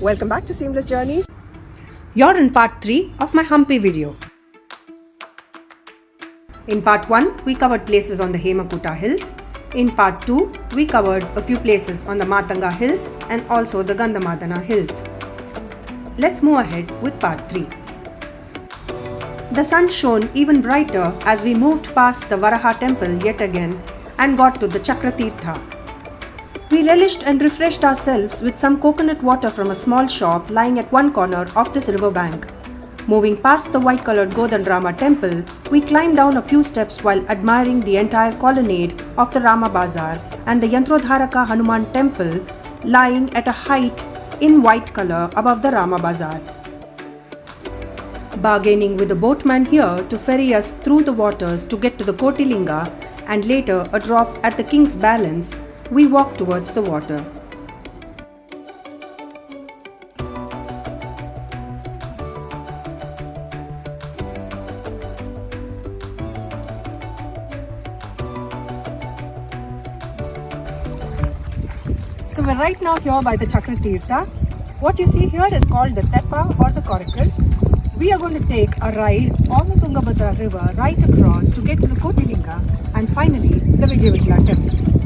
Welcome back to Seamless Journeys. You're in part 3 of my hampi video. In part 1, we covered places on the Hemakuta hills. In part 2, we covered a few places on the Matanga hills and also the Gandamadana hills. Let's move ahead with part 3. The sun shone even brighter as we moved past the Varaha temple yet again and got to the Chakratirtha. We relished and refreshed ourselves with some coconut water from a small shop lying at one corner of this river bank. Moving past the white-coloured Godandrama temple, we climbed down a few steps while admiring the entire colonnade of the Rama Bazar and the Yantrodharaka Hanuman temple lying at a height in white colour above the Rama Bazar. Bargaining with the boatman here to ferry us through the waters to get to the Kotilinga and later a drop at the King's Balance, we walked towards the water. So we're right now here by the Chakratirtha. What you see here is called the Teppa or the Coracle. We are going to take a ride on the Tungabhadra river right across to get to the Kotilinga and finally the Vijayavitla temple.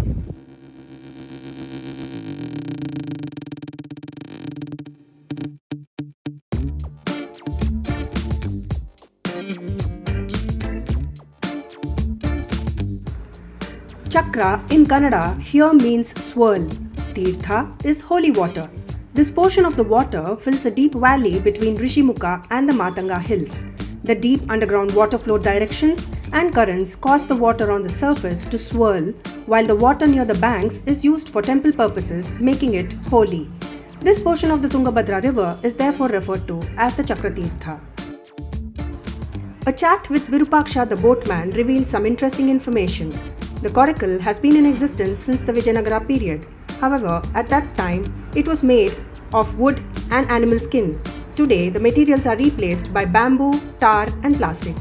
Chakra in Kannada here means swirl. Tirtha is holy water. This portion of the water fills a deep valley between Rishimukha and the Matanga hills. The deep underground water flow directions and currents cause the water on the surface to swirl, while the water near the banks is used for temple purposes, making it holy. This portion of the Tungabhadra river is therefore referred to as the Chakratirtha. A chat with Virupaksha the boatman revealed some interesting information. The coracle has been in existence since the Vijayanagara period. However, at that time, it was made of wood and animal skin. Today, the materials are replaced by bamboo, tar and plastic.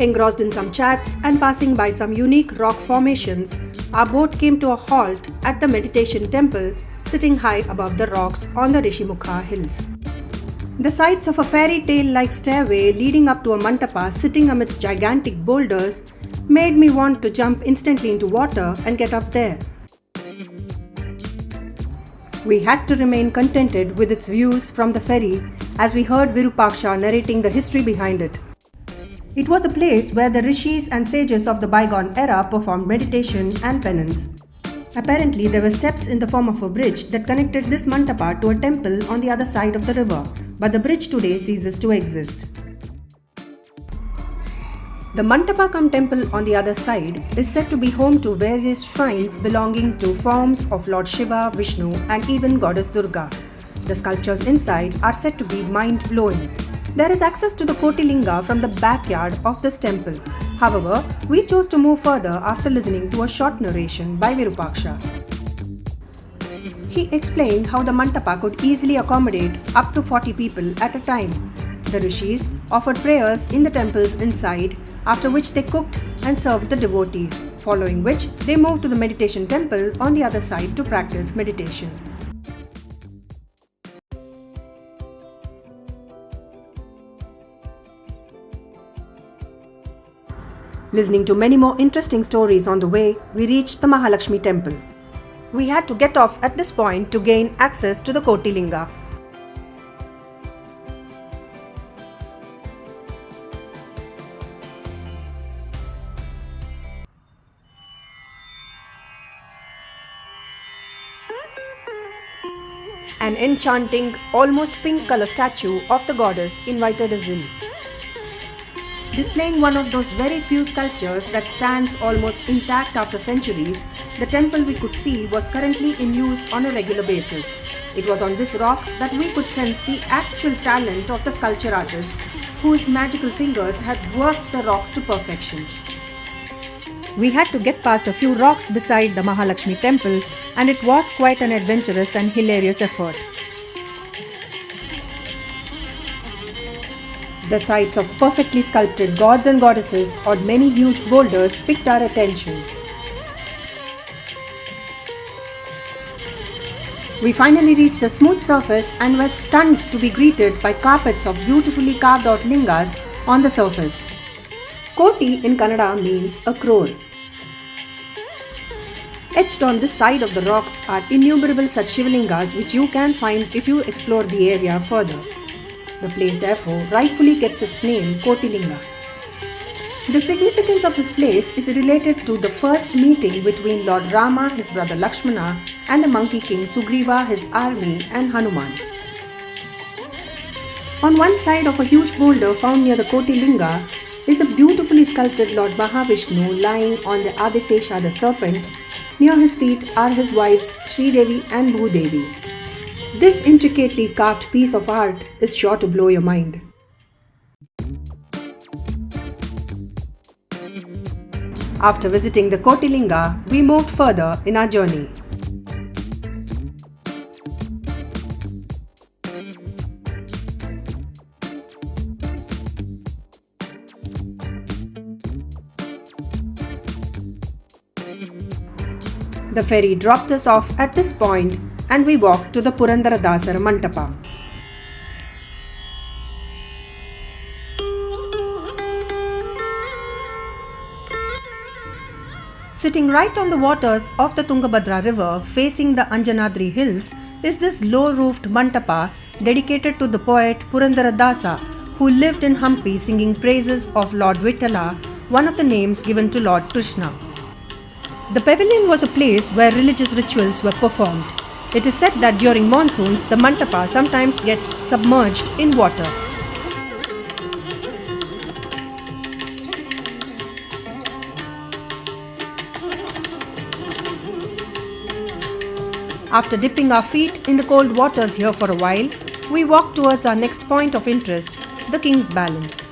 Engrossed in some chats and passing by some unique rock formations, our boat came to a halt at the meditation temple sitting high above the rocks on the Rishimukha hills. The sights of a fairy tale-like stairway leading up to a mantapa sitting amidst gigantic boulders made me want to jump instantly into water and get up there. We had to remain contented with its views from the ferry as we heard Virupaksha narrating the history behind it. It was a place where the rishis and sages of the bygone era performed meditation and penance. Apparently, there were steps in the form of a bridge that connected this mantapa to a temple on the other side of the river, but the bridge today ceases to exist. The mantapa cum temple on the other side is said to be home to various shrines belonging to forms of Lord Shiva, Vishnu and even Goddess Durga. The sculptures inside are said to be mind-blowing. There is access to the Kotilinga from the backyard of this temple. However, we chose to move further after listening to a short narration by Virupaksha. He explained how the mantapa could easily accommodate up to 40 people at a time. The rishis offered prayers in the temples inside, after which they cooked and served the devotees, following which they moved to the meditation temple on the other side to practice meditation. Listening to many more interesting stories on the way, we reached the Mahalakshmi temple. We had to get off at this point to gain access to the Kotilinga. An enchanting, almost pink color statue of the goddess invited us in. Displaying one of those very few sculptures that stands almost intact after centuries, the temple we could see was currently in use on a regular basis. It was on this rock that we could sense the actual talent of the sculpture artists, whose magical fingers had worked the rocks to perfection. We had to get past a few rocks beside the Mahalakshmi temple, and it was quite an adventurous and hilarious effort. The sights of perfectly sculpted gods and goddesses on many huge boulders picked our attention. We finally reached a smooth surface and were stunned to be greeted by carpets of beautifully carved out lingas on the surface. Koti in Kannada means a crore. Etched on this side of the rocks are innumerable such Shivalingas which you can find if you explore the area further. The place therefore rightfully gets its name Kotilinga. The significance of this place is related to the first meeting between Lord Rama, his brother Lakshmana, and the monkey king Sugriva, his army, and Hanuman. On one side of a huge boulder found near the Kotilinga is a beautifully sculpted Lord Mahavishnu lying on the Adisesha, the serpent. Near his feet are his wives Sridevi and Bhudevi. This intricately carved piece of art is sure to blow your mind. After visiting the Kotilinga, we moved further in our journey. The ferry dropped us off at this point and we walked to the Purandaradasar Mantapa. Sitting right on the waters of the Tungabhadra river facing the Anjanadri hills is this low-roofed Mantapa dedicated to the poet Purandaradasa, who lived in Hampi singing praises of Lord Vittala, one of the names given to Lord Krishna. The pavilion was a place where religious rituals were performed. It is said that during monsoons, the Mantapa sometimes gets submerged in water. After dipping our feet in the cold waters here for a while, we walked towards our next point of interest, the King's Balance.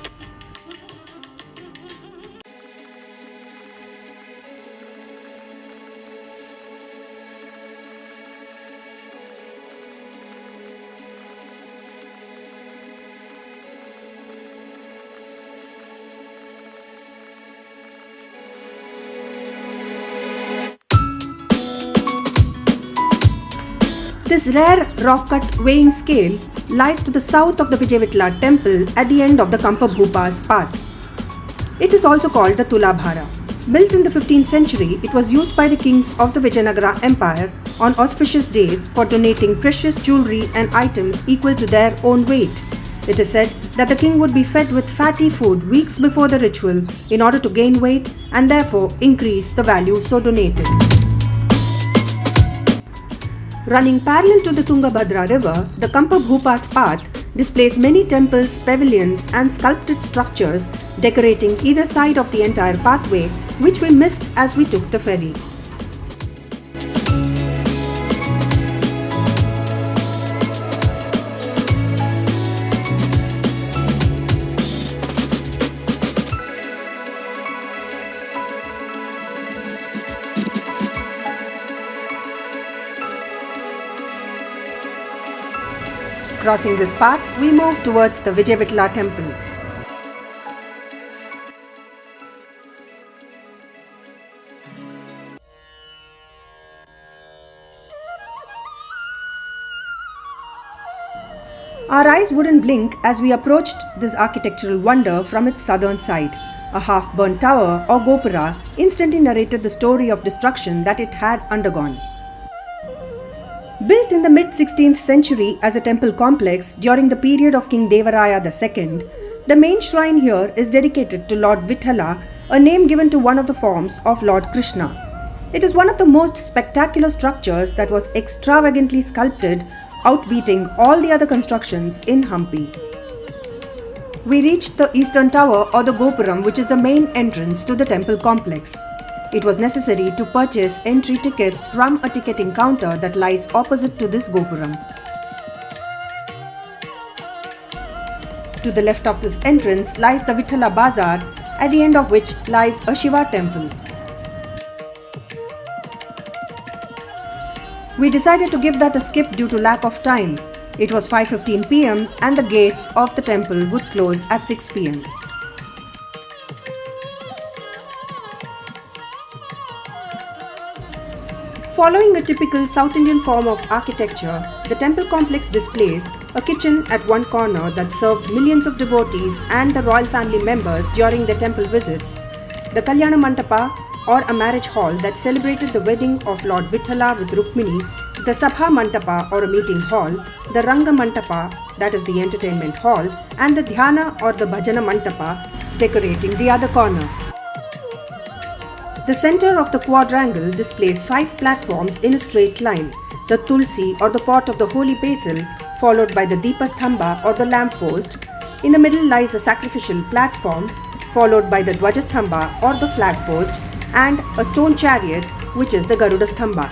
This rare rock-cut weighing scale lies to the south of the Vijayavitla temple at the end of the Kampabhupa's path. It is also called the Tulabhara. Built in the 15th century, it was used by the kings of the Vijayanagara Empire on auspicious days for donating precious jewelry and items equal to their own weight. It is said that the king would be fed with fatty food weeks before the ritual in order to gain weight and therefore increase the value so donated. Running parallel to the Tungabhadra river, the Kampabhupa's path displays many temples, pavilions and sculpted structures decorating either side of the entire pathway, which we missed as we took the ferry. Crossing this path, we move towards the Vijayavitla temple. Our eyes wouldn't blink as we approached this architectural wonder from its southern side. A half-burnt tower or gopura instantly narrated the story of destruction that it had undergone. Built in the mid-16th century as a temple complex during the period of King Devaraya II, the main shrine here is dedicated to Lord Vittala, a name given to one of the forms of Lord Krishna. It is one of the most spectacular structures that was extravagantly sculpted, outbeating all the other constructions in Hampi. We reached the eastern tower or the gopuram, which is the main entrance to the temple complex. It was necessary to purchase entry tickets from a ticketing counter that lies opposite to this gopuram. To the left of this entrance lies the Vittala Bazaar, at the end of which lies a Shiva temple. We decided to give that a skip due to lack of time. It was 5:15 p.m. and the gates of the temple would close at 6 p.m. Following a typical South Indian form of architecture, the temple complex displays a kitchen at one corner that served millions of devotees and the royal family members during their temple visits, the Kalyana Mandapa or a marriage hall that celebrated the wedding of Lord Vithala with Rukmini, the Sabha Mandapa or a meeting hall, the Ranga Mandapa, that is the entertainment hall, and the Dhyana or the Bhajana Mandapa decorating the other corner. The center of the quadrangle displays 5 platforms in a straight line, the Tulsi or the pot of the holy basil, followed by the Deepasthamba or the lamp post. In the middle lies a sacrificial platform, followed by the Dwajasthamba or the flag post, and a stone chariot, which is the Garuda Sthamba.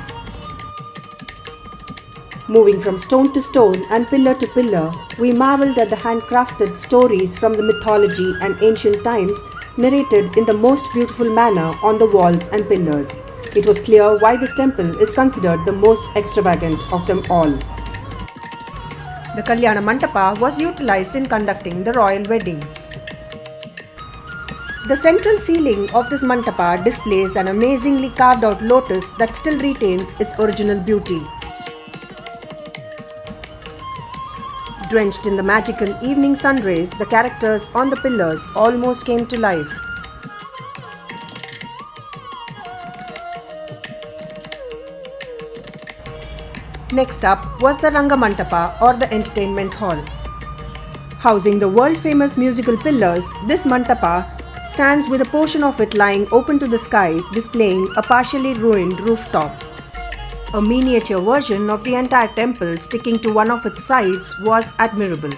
Moving from stone to stone and pillar to pillar, we marveled at the handcrafted stories from the mythology and ancient times narrated in the most beautiful manner on the walls and pillars. It was clear why this temple is considered the most extravagant of them all. The Kalyana Mandapa was utilized in conducting the royal weddings. The central ceiling of this mandapa displays an amazingly carved out lotus that still retains its original beauty. Drenched in the magical evening sun rays, the characters on the pillars almost came to life. Next up was the Ranga Mandapa or the entertainment hall. Housing the world-famous musical pillars, this mandapa stands with a portion of it lying open to the sky, displaying a partially ruined rooftop. A miniature version of the entire temple sticking to one of its sides was admirable.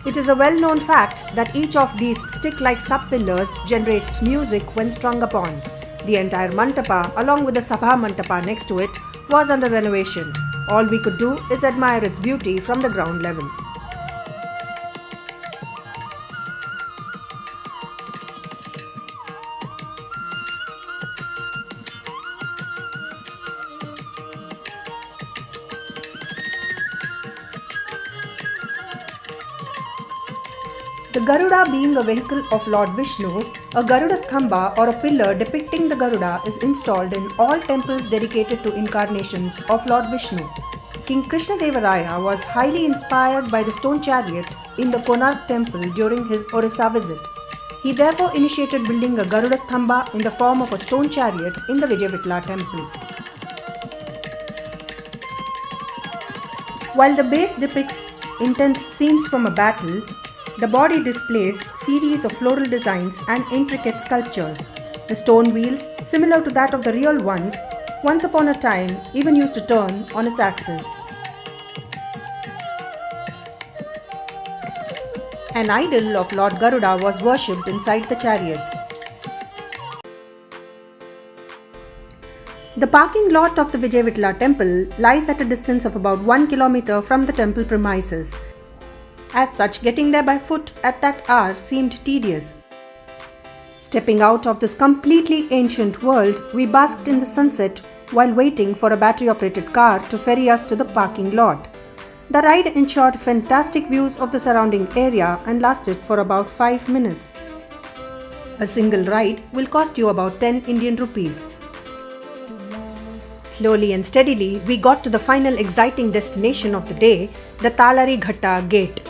It is a well-known fact that each of these stick-like sub-pillars generates music when strung upon. The entire mandapa, along with the Sabha Mandapa next to it, was under renovation. All we could do is admire its beauty from the ground level. The Garuda being a vehicle of Lord Vishnu, a Garuda Sthamba or a pillar depicting the Garuda is installed in all temples dedicated to incarnations of Lord Vishnu. King Krishnadevaraya was highly inspired by the stone chariot in the Konark temple during his Orissa visit. He therefore initiated building a Garuda Sthamba in the form of a stone chariot in the Vijayavitla temple. While the base depicts intense scenes from a battle, the body displays series of floral designs and intricate sculptures. The stone wheels, similar to that of the real ones, once upon a time even used to turn on its axis. An idol of Lord Garuda was worshipped inside the chariot. The parking lot of the Vijayavitla temple lies at a distance of about 1 kilometer from the temple premises. As such, getting there by foot at that hour seemed tedious. Stepping out of this completely ancient world, we basked in the sunset while waiting for a battery-operated car to ferry us to the parking lot. The ride ensured fantastic views of the surrounding area and lasted for about 5 minutes. A single ride will cost you about 10 Indian rupees. Slowly and steadily, we got to the final exciting destination of the day, the Talari Ghatta gate.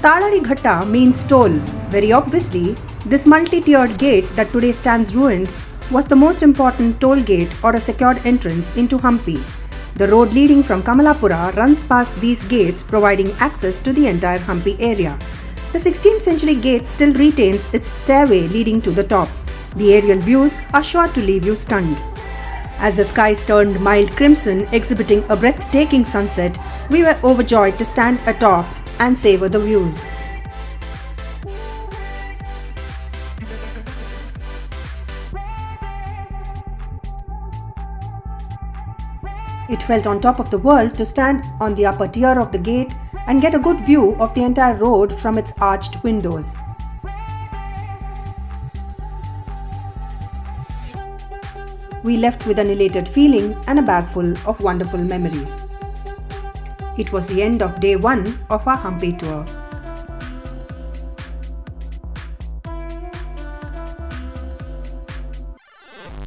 Talari Ghatta means toll. Very obviously, this multi-tiered gate that today stands ruined was the most important toll gate or a secured entrance into Hampi. The road leading from Kamalapura runs past these gates, providing access to the entire Hampi area. The 16th century gate still retains its stairway leading to the top. The aerial views are sure to leave you stunned. As the skies turned mild crimson, exhibiting a breathtaking sunset, we were overjoyed to stand atop and savor the views. It felt on top of the world to stand on the upper tier of the gate and get a good view of the entire road from its arched windows. We left with an elated feeling and a bag full of wonderful memories. It was the end of day 1 of our Hampi tour.